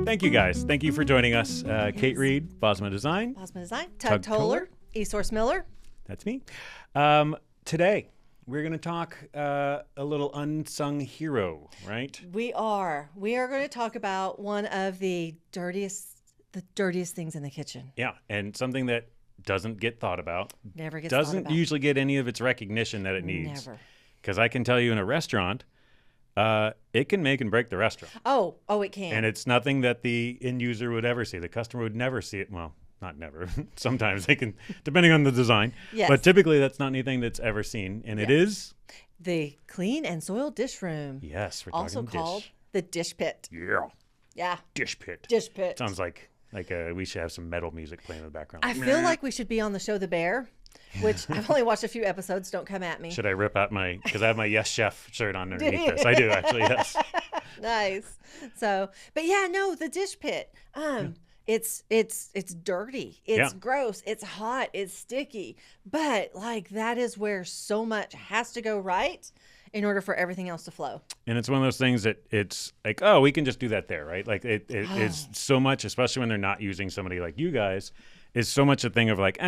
Thank you, guys. Thank you for joining us. Kate Reed, Bosma Design. Bosma Design. Tug Toler. Esource Miller. That's me. Today, we're going to talk a little unsung hero, right? We are. We are going to talk about one of the dirtiest things in the kitchen. Yeah, and something that doesn't get thought about. Never gets thought about. Doesn't usually get any of its recognition that it needs. Never. Because I can tell you in a restaurant, it can make and break the restaurant. Oh, it can. And it's nothing that the end user would ever see. The customer would never see it. Well, not never. Sometimes they can, depending on the design. Yes. But typically that's not anything that's ever seen. And it is the clean and soiled dish room. Yes, we're also talking called dish. the dish pit. Yeah. Yeah. Dish pit. Dish pit. Sounds like we should have some metal music playing in the background. I feel like we should be on the show The Bear, which I've only watched a few episodes. Don't come at me. Should I rip out because I have my Yes Chef shirt on underneath this. I do actually, yes. Nice. So, but yeah, no, the dish pit. It's dirty. It's gross. It's hot. It's sticky. But like that is where so much has to go right in order for everything else to flow. And it's one of those things that it's like, oh, we can just do that there, right? Like it's so much, especially when they're not using somebody like you guys, is so much a thing of like,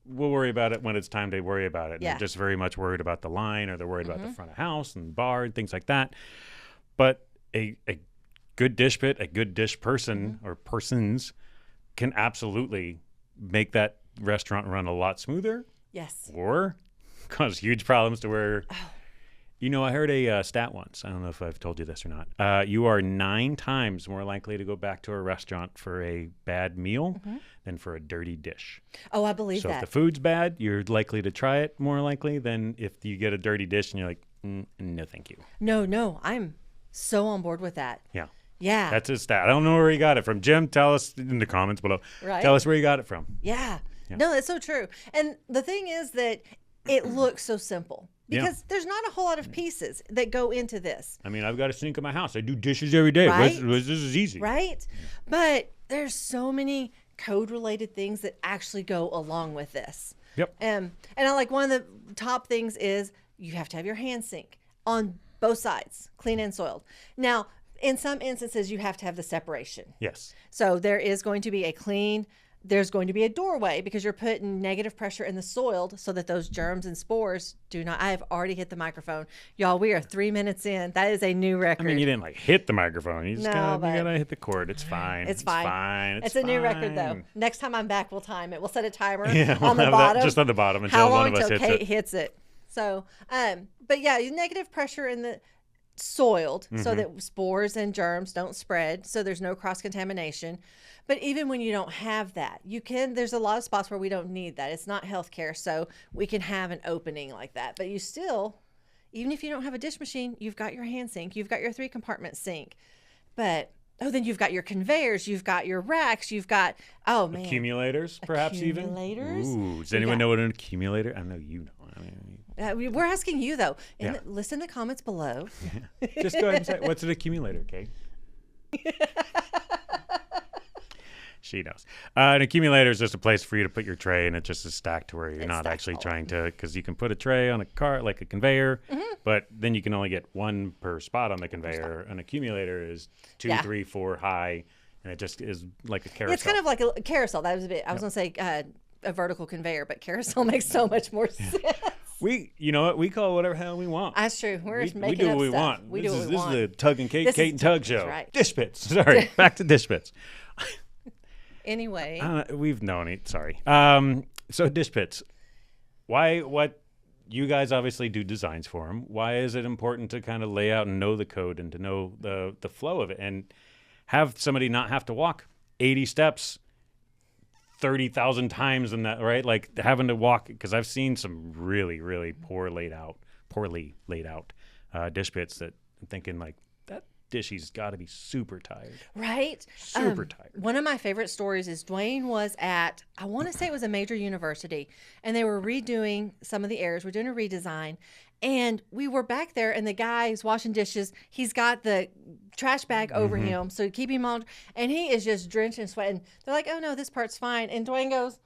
we'll worry about it when it's time to worry about it. And they're just very much worried about the line, or they're worried about the front of house and bar and things like that. But a good dish pit, a good dish person or persons can absolutely make that restaurant run a lot smoother. Yes. Or cause huge problems to where, I heard a stat once. I don't know if I've told you this or not. You are 9 times more likely to go back to a restaurant for a bad meal than for a dirty dish. Oh, I believe that. So if the food's bad, you're likely to try it more likely than if you get a dirty dish and you're like, no, thank you. No, I'm so on board with that. Yeah. Yeah. That's his stat. I don't know where he got it from. Jim, tell us in the comments below. Right. Tell us where you got it from. Yeah. No, that's so true. And the thing is that it looks so simple because there's not a whole lot of pieces that go into this. I mean, I've got a sink in my house. I do dishes every day. Right? This is easy. Right? But there's so many code-related things that actually go along with this. Yep. And I like one of the top things is you have to have your hand sink on both sides, clean and soiled. Now, in some instances, you have to have the separation. Yes. So there is going to be there's going to be a doorway because you're putting negative pressure in the soiled so that those germs and spores do not. I have already hit the microphone. Y'all, we are 3 minutes in. That is a new record. I mean, you didn't hit the microphone. You just gotta hit the cord. It's fine. It's fine. It's a new record though. Next time I'm back, we'll time it. We'll set a timer on the bottom. Just on the bottom until one of us Kate hits it. So, but yeah, negative pressure in the soiled so that spores and germs don't spread, so there's no cross-contamination. But even when you don't have that, there's a lot of spots where we don't need that. It's not healthcare, so we can have an opening like that. But you still, even if you don't have a dish machine, you've got your hand sink, you've got your 3-compartment sink. But then you've got your conveyors, you've got your racks, you've got accumulators, perhaps accumulators. Even. Ooh, does anyone know what an accumulator? I know you know. We're asking you though. List in the comments below. Just go ahead and say, what's an accumulator, Kate? She knows. An accumulator is just a place for you to put your tray, and it's just a stack to where you're not actually trying to, because you can put a tray on a cart like a conveyor, but then you can only get one per spot on the conveyor. An accumulator is 2, 3, 4 high, and it just is like a carousel. It's kind of like a carousel. That was a bit. I was going to say a vertical conveyor, but carousel makes so much more sense. You know what? We call it whatever hell we want. That's true. We're just making we do up what we stuff. want. We this do is, what we this want. is the Tug and Kate and Tug show. Right. Dish pits. Sorry. Back to dish pits. Anyway. We've known it. Sorry. So dish pits. What you guys obviously do designs for them. Why is it important to kind of lay out and know the code and to know the flow of it and have somebody not have to walk 80 steps 30,000 times in that, right? Like having to walk, because I've seen some really, really poorly laid out dish pits that I'm thinking like, that dishy's got to be super tired. Right? Super tired. One of my favorite stories is Dwayne was at, I want to say it was a major university, and they were redoing some of the areas. We're doing a redesign. And we were back there, and the guy's washing dishes. He's got the trash bag over him, so keep him on. And he is just drenched in sweat. And they're like, oh, no, this part's fine. And Dwayne goes,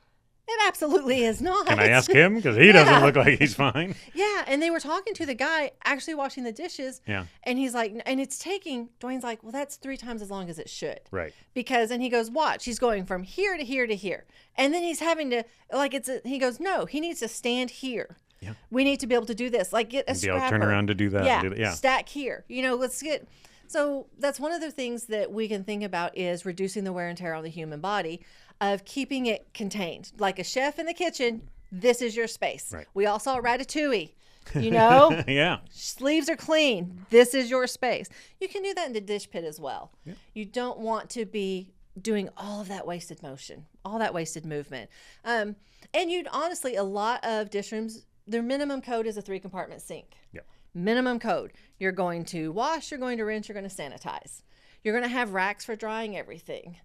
It absolutely is not. Can I ask him? Because he doesn't look like he's fine. Yeah, and they were talking to the guy actually washing the dishes. Yeah. And he's like, and it's taking, Dwayne's like, well, that's 3 times as long as it should. Right. Because, and he goes, watch, he's going from here to here to here. And then he's having to, like, he goes, no, he needs to stand here. Yeah. We need to be able to do this. Like, get a scrapper. Be able to turn around to do that. Yeah. Stack here. Let's get. So that's one of the things that we can think about is reducing the wear and tear on the human body, of keeping it contained. Like a chef in the kitchen, this is your space. Right. We all saw Ratatouille, Yeah. Sleeves are clean. This is your space. You can do that in the dish pit as well. Yeah. You don't want to be doing all of that wasted motion, all that wasted movement. And you'd honestly, a lot of dish rooms, their minimum code is a 3-compartment sink. Yeah. Minimum code. You're going to wash, you're going to rinse, you're going to sanitize. You're going to have racks for drying everything.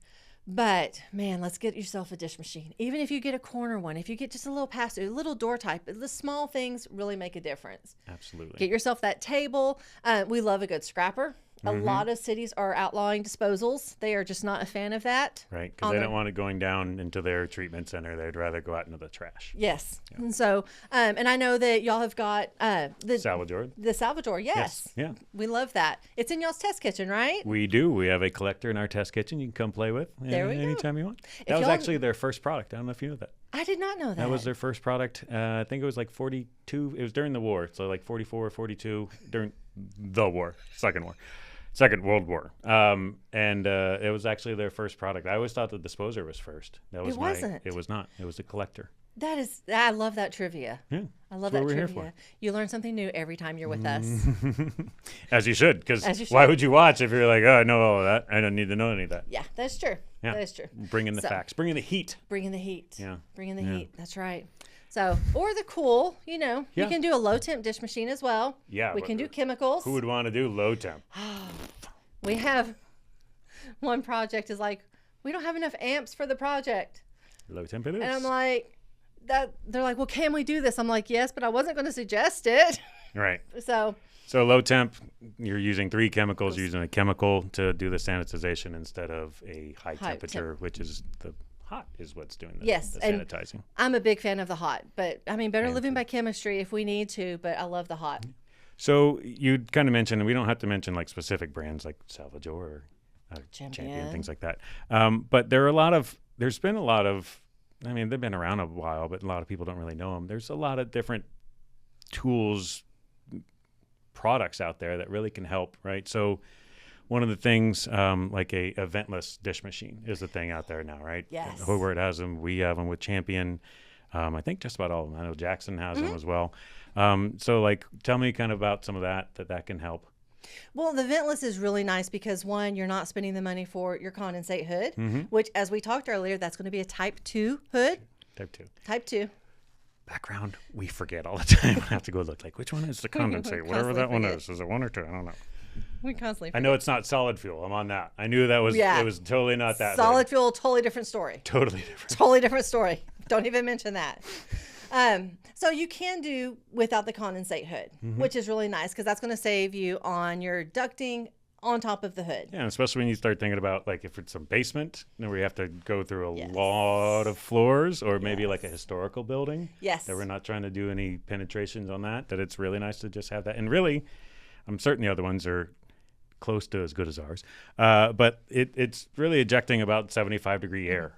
But man, let's get yourself a dish machine. Even if you get a corner one, if you get just a little pass-through, a little door type, the small things really make a difference. Absolutely. Get yourself that table. We love a good scrapper. A lot of cities are outlawing disposals. They are just not a fan of that. Right, because they don't want it going down into their treatment center. They'd rather go out into the trash. Yes. Yeah. And so, and I know that y'all have got the Salvador. The Salvador, yes. Yeah. We love that. It's in y'all's test kitchen, right? We do. We have a collector in our test kitchen you can come play with anytime you want. That was actually their first product. I don't know if you know that. I did not know that. That was their first product. I think it was like 42. It was during the war. So like 44, 42, during the war, Second World War. And it was actually their first product. I always thought the disposer was first. It wasn't. It was not. It was a collector. I love that trivia. Yeah. I love that trivia. You learn something new every time you're with us. As you should, because why would you watch if you're like, oh, I know all of that. I don't need to know any of that. Yeah, that's true. Yeah. That is true. Bring in the facts. Bring in the heat. Bring in the heat. Yeah. Bring in the heat. That's right. So, or the cool, you can do a low temp dish machine as well. Yeah. We can do chemicals. Who would want to do low temp? We have one project is like, we don't have enough amps for the project. Low temp it is. And I'm like, they're like, well, can we do this? I'm like, yes, but I wasn't going to suggest it. Right. So low temp, you're using 3 chemicals. You're using a chemical to do the sanitization instead of a high temperature, which is the hot is what's doing the sanitizing. And I'm a big fan of the hot, but I mean, better living by chemistry if we need to, but I love the hot. So you kind of mentioned, and we don't have to mention like specific brands like Salvador or Champion, things like that. But there's been a lot of, I mean, they've been around a while, but a lot of people don't really know them. There's a lot of different tools, products out there that really can help, right? So one of the things, like a ventless dish machine is the thing out there now, right? Yes. Hobart has them. We have them with Champion. I think just about all of them. I know Jackson has them as well. So like, tell me kind of about some of that can help. Well, the ventless is really nice because one, you're not spending the money for your condensate hood, which as we talked earlier, that's going to be a type 2 hood. Type 2. Background, we forget all the time. I have to go look like, which one is the condensate? Whatever that one is. Is it 1 or 2? I don't know. We constantly forget. I know it's not solid fuel. I'm on that. I knew that was, it was totally not that. Solid fuel, totally different story. Totally different. Totally different story. Don't even mention that. So you can do without the condensate hood, which is really nice because that's going to save you on your ducting on top of the hood. Yeah, especially when you start thinking about like if it's a basement, where you have to go through a lot of floors, or maybe like a historical building. Yes. That we're not trying to do any penetrations on that it's really nice to just have that. And really, I'm certain the other ones are close to as good as ours. But it's really ejecting about 75-degree air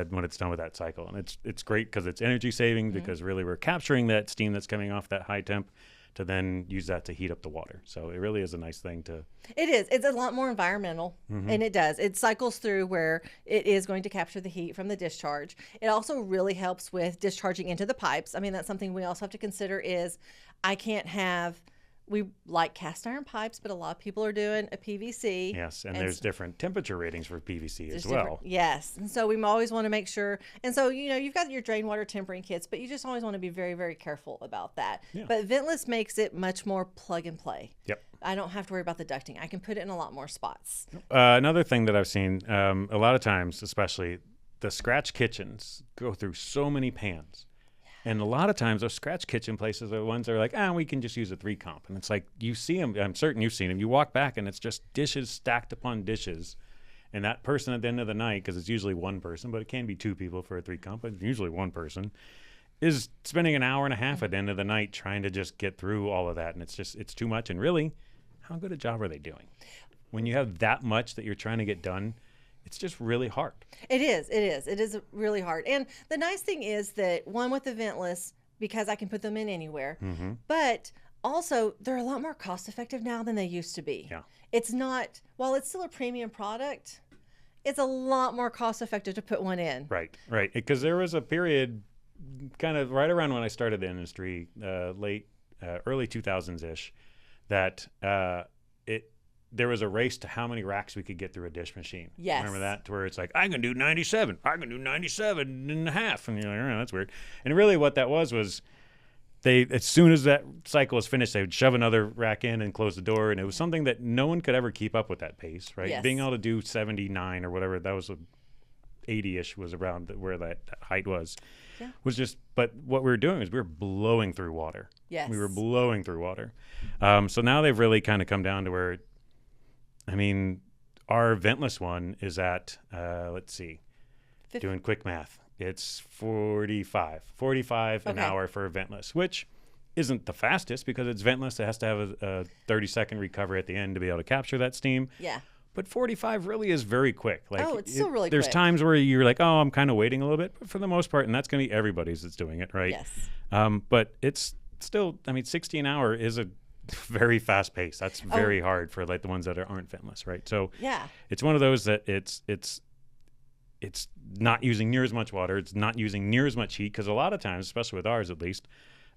when it's done with that cycle. And it's great because it's energy saving because really we're capturing that steam that's coming off that high temp to then use that to heat up the water. So it really is a nice thing to... It is. It's a lot more environmental, and it does. It cycles through where it is going to capture the heat from the discharge. It also really helps with discharging into the pipes. I mean, that's something we also have to consider is we like cast iron pipes, but a lot of people are doing a PVC. Yes, and there's different temperature ratings for PVC as well. Yes, and so we always want to make sure. And so, you've got your drain water tempering kits, but you just always want to be very, very careful about that. Yeah. But ventless makes it much more plug and play. Yep. I don't have to worry about the ducting. I can put it in a lot more spots. Another thing that I've seen, a lot of times, especially the scratch kitchens go through so many pans. And a lot of times those scratch kitchen places are the ones that are like, we can just use a 3-comp. And it's like, you see them, I'm certain you've seen them. You walk back and it's just dishes stacked upon dishes. And that person at the end of the night, because it's usually one person, but it can be two people for a 3-comp, but usually one person, is spending an hour and a half at the end of the night trying to just get through all of that. And it's too much. And really, how good a job are they doing? When you have that much that you're trying to get done, it's just really hard. It is really hard. And the nice thing is that one with the ventless, because I can put them in anywhere, but also they're a lot more cost effective now than they used to be. Yeah. It's not, while it's still a premium product, it's a lot more cost effective to put one in. Right. Because there was a period kind of right around when I started the industry, early 2000s-ish, that there was a race to how many racks we could get through a dish machine. Yes. Remember that? To where it's like, I can do 97. I can do 97 and a half. And you're like, oh, that's weird. And really what that was as soon as that cycle was finished, they would shove another rack in and close the door. And it was something that no one could ever keep up with that pace, right? Yes. Being able to do 79 or whatever, that was 80-ish was around where that height was. Yeah. Was just, but what we were doing is we were blowing through water. Yes. We were blowing through water. So now they've really kind of come down to where, I mean, our ventless one is at, let's see, 50. Doing quick math. It's 45 an hour for a ventless, which isn't the fastest because it's ventless. It has to have a 30-second recovery at the end to be able to capture that steam. Yeah. But 45 really is very quick. Like, it's still really there's quick. times where you're like, oh, I'm kind of waiting a little bit. But for the most part, and that's going to be everybody's that's doing it, right? Yes. But it's still, 60 an hour is a very fast pace. That's very hard for like the ones that aren't ventless, right? So yeah, it's one of those that it's not using near as much water. It's not using near as much heat because a lot of times, especially with ours at least,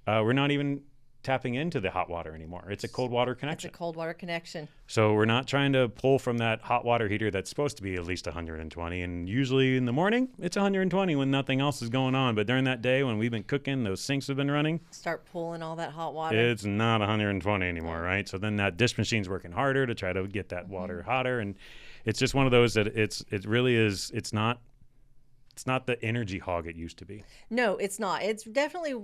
we're not even tapping into the hot water anymore. It's a cold water connection. It's a cold water connection. So we're not trying to pull from that hot water heater that's supposed to be at least 120. And usually in the morning, it's 120 when nothing else is going on. But during that day when we've been cooking, those sinks have been running. Start pulling all that hot water. It's not 120 anymore, right? So then that dish machine's working harder to try to get that water hotter. And it's just one of those that it really is, it's not the energy hog it used to be. No, it's not. It's definitely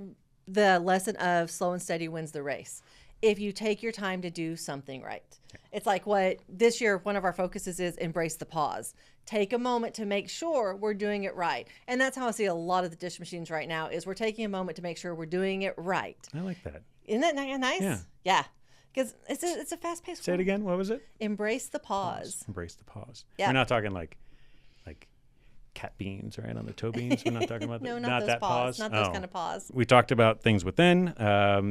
the lesson of slow and steady wins the race. If you take your time to do something right. It's like what this year, one of our focuses is embrace the pause. Take a moment to make sure we're doing it right. And that's how I see a lot of the dish machines right now is we're taking a moment to make sure we're doing it right. I like that. Isn't that nice? Yeah. Because it's a fast-paced Say it again. What was it? Embrace the pause. Embrace the pause. Yeah. We're not talking like cat beans, right? On the toe beans. We're not talking about No, that. not those that pause. Not those kind of pause. We talked about things within.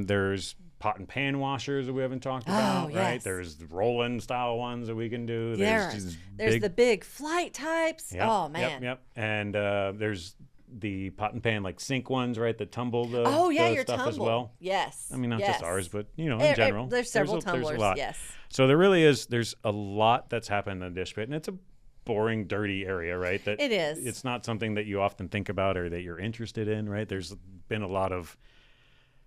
There's pot and pan washers that we haven't talked about, right? Yes. There's roll-in style ones that we can do. There's the big flight types. Yep, oh, man. Yep. And there's the pot and pan like sink ones, right? That tumble the your stuff tumble. as well. Yes. I mean, not just ours, but in general. There's several tumblers. There's a lot. Yes. So there really is. There's a lot that's happened in the dish pit, and it's a boring, dirty area, right? That it is. It's not something that you often think about or that you're interested in, right? There's been a lot of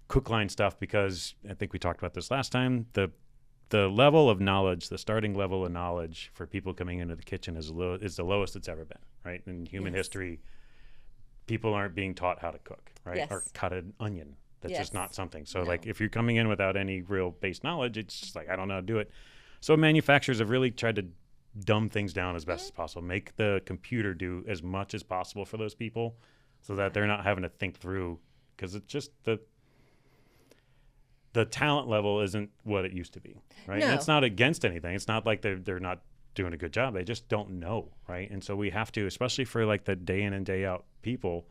cook line stuff because I think we talked about this last time. The level of knowledge, the starting level of knowledge for people coming into the kitchen is the lowest it's ever been, right? In human history, people aren't being taught how to cook, right? Yes. Or cut an onion. That's just not something. So No. like if you're coming in without any real base knowledge, it's just like, I don't know how to do it. So manufacturers have really tried to dumb things down as best as possible, make the computer do as much as possible for those people so that they're not having to think through, because it's just the talent level isn't what it used to be, right? No. And it's not against anything. It's not like they're not doing a good job. They just don't know, right? And so we have to, especially for like the day in and day out people,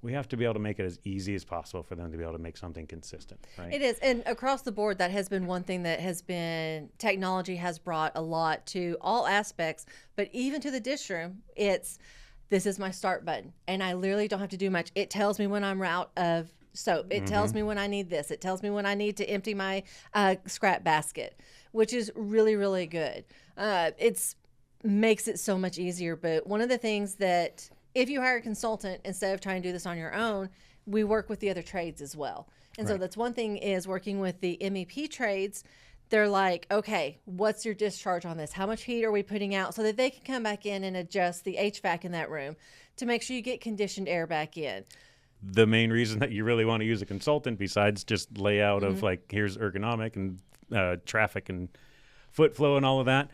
we have to be able to make it as easy as possible for them to be able to make something consistent, right? It is. And across the board, that has been one thing that has been, technology has brought a lot to all aspects, but even to the dish room, this is my start button. And I literally don't have to do much. It tells me when I'm out of soap. It tells me when I need this. It tells me when I need to empty my scrap basket, which is really, really good. It makes it so much easier. But one of the things that, if you hire a consultant, instead of trying to do this on your own, we work with the other trades as well. And so that's one thing is working with the MEP trades. They're like, okay, what's your discharge on this? How much heat are we putting out? So that they can come back in and adjust the HVAC in that room to make sure you get conditioned air back in. The main reason that you really want to use a consultant, besides just layout of like, here's ergonomic and traffic and foot flow and all of that,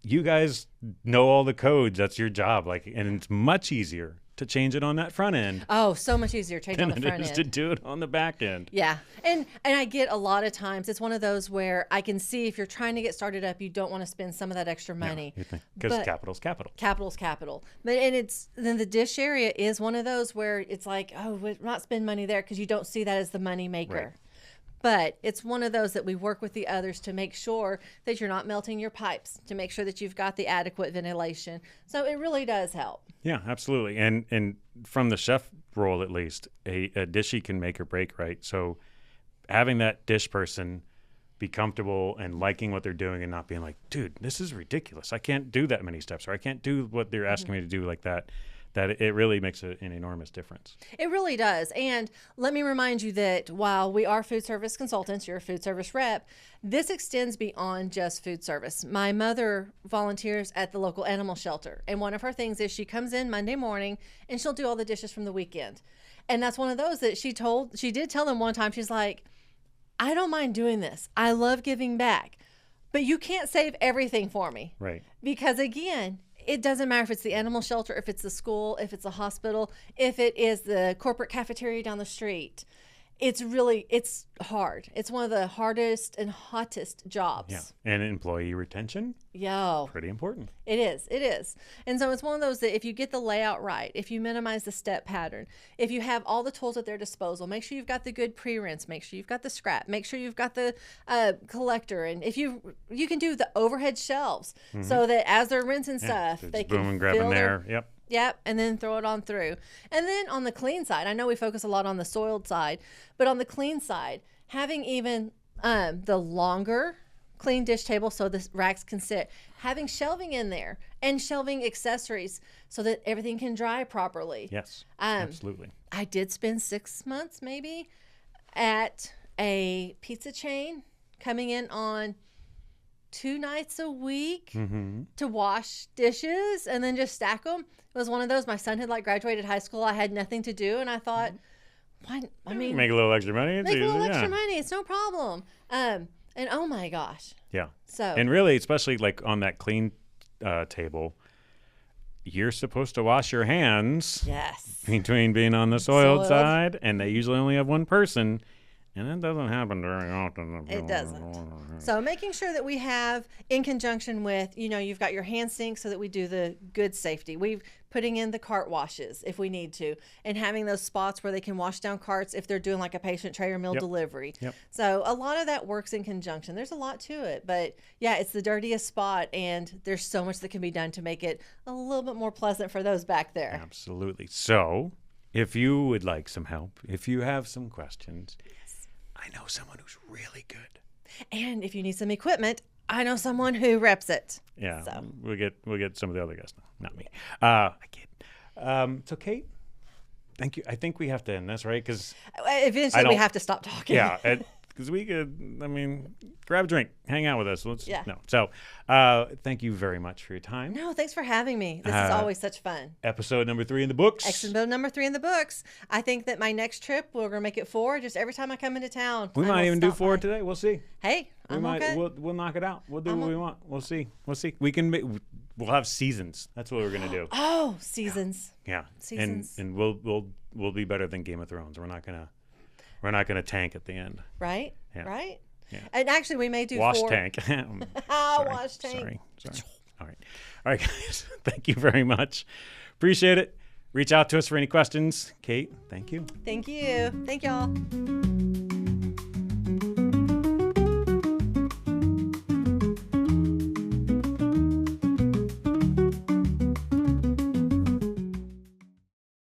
you guys know all the codes. That's your job. And it's much easier to change it on that front end Oh, so much easier to change on the than front it is end. to do it on the back end. Yeah. And I get a lot of times it's one of those where I can see if you're trying to get started up, you don't want to spend some of that extra money. Because But capital's capital. Capital's capital. But then the dish area is one of those where it's like, oh, we're not spend money there because you don't see that as the money maker. Right. But it's one of those that we work with the others to make sure that you're not melting your pipes, to make sure that you've got the adequate ventilation. So it really does help. Yeah, absolutely. And from the chef role, at least, a dishy can make or break, right? So having that dish person be comfortable and liking what they're doing and not being like, dude, this is ridiculous. I can't do that many steps, or I can't do what they're asking me to do like that. That it really makes an enormous difference. It really does. And let me remind you that while we are food service consultants, you're a food service rep, this extends beyond just food service. My mother volunteers at the local animal shelter. And one of her things is she comes in Monday morning and she'll do all the dishes from the weekend. And that's one of those that she did tell them one time, she's like, I don't mind doing this. I love giving back. But you can't save everything for me. Right. Because again, it doesn't matter if it's the animal shelter, if it's the school, if it's a hospital, if it is the corporate cafeteria down the street. It's hard. It's one of the hardest and hottest jobs. Yeah. And employee retention, pretty important. It is. And so it's one of those that if you get the layout right, if you minimize the step pattern, if you have all the tools at their disposal, make sure you've got the good pre-rinse, make sure you've got the scrap, make sure you've got the collector. And if you can do the overhead shelves so that as they're rinsing stuff, they can boom and grab in there. Yep, and then throw it on through. And then on the clean side, I know we focus a lot on the soiled side, but on the clean side, having even the longer clean dish table so the racks can sit, having shelving in there and shelving accessories so that everything can dry properly. Yes, absolutely. I did spend 6 months maybe at a pizza chain coming in on 2 nights a week to wash dishes and then just stack them. It was one of those. My son had graduated high school. I had nothing to do, and I thought, why? I mean, make a little extra money. Make a little extra money. It's no problem. And oh my gosh. Yeah. So. And really, especially on that clean table, you're supposed to wash your hands. Yes. Between being on the soiled side, and they usually only have one person. And that doesn't happen very often. It doesn't. So making sure that we have, in conjunction with, you've got your hand sink so that we do the good safety. We've putting in the cart washes if we need to, and having those spots where they can wash down carts if they're doing a patient tray or meal delivery. Yep. So a lot of that works in conjunction. There's a lot to it, but yeah, it's the dirtiest spot, and there's so much that can be done to make it a little bit more pleasant for those back there. Absolutely. So if you would like some help, if you have some questions, I know someone who's really good. And if you need some equipment, I know someone who reps it. Yeah, so. we'll get some of the other guys now, not me. I kid. So Kate, thank you. I think we have to end this, right? Because eventually we have to stop talking. Yeah, because we could. I mean, grab a drink, hang out with us. No. So, thank you very much for your time. No, thanks for having me. This is always such fun. Episode number 3 in the books. Episode number 3 in the books. I think that my next trip, we're gonna make it 4. Just every time I come into town, we might even do 4 today. We'll see. Hey, okay. We'll knock it out. We'll do what we want. We'll see. We can. We'll have seasons. That's what we're gonna do. Oh, seasons. Yeah. Seasons. And we'll be better than Game of Thrones. We're not gonna tank at the end. Right. Yeah. Right. Yeah. And actually, we may do wash 4. tank. Wash tank. Sorry. All right, guys. Thank you very much. Appreciate it. Reach out to us for any questions. Kate, thank you. Thank you. Thank y'all.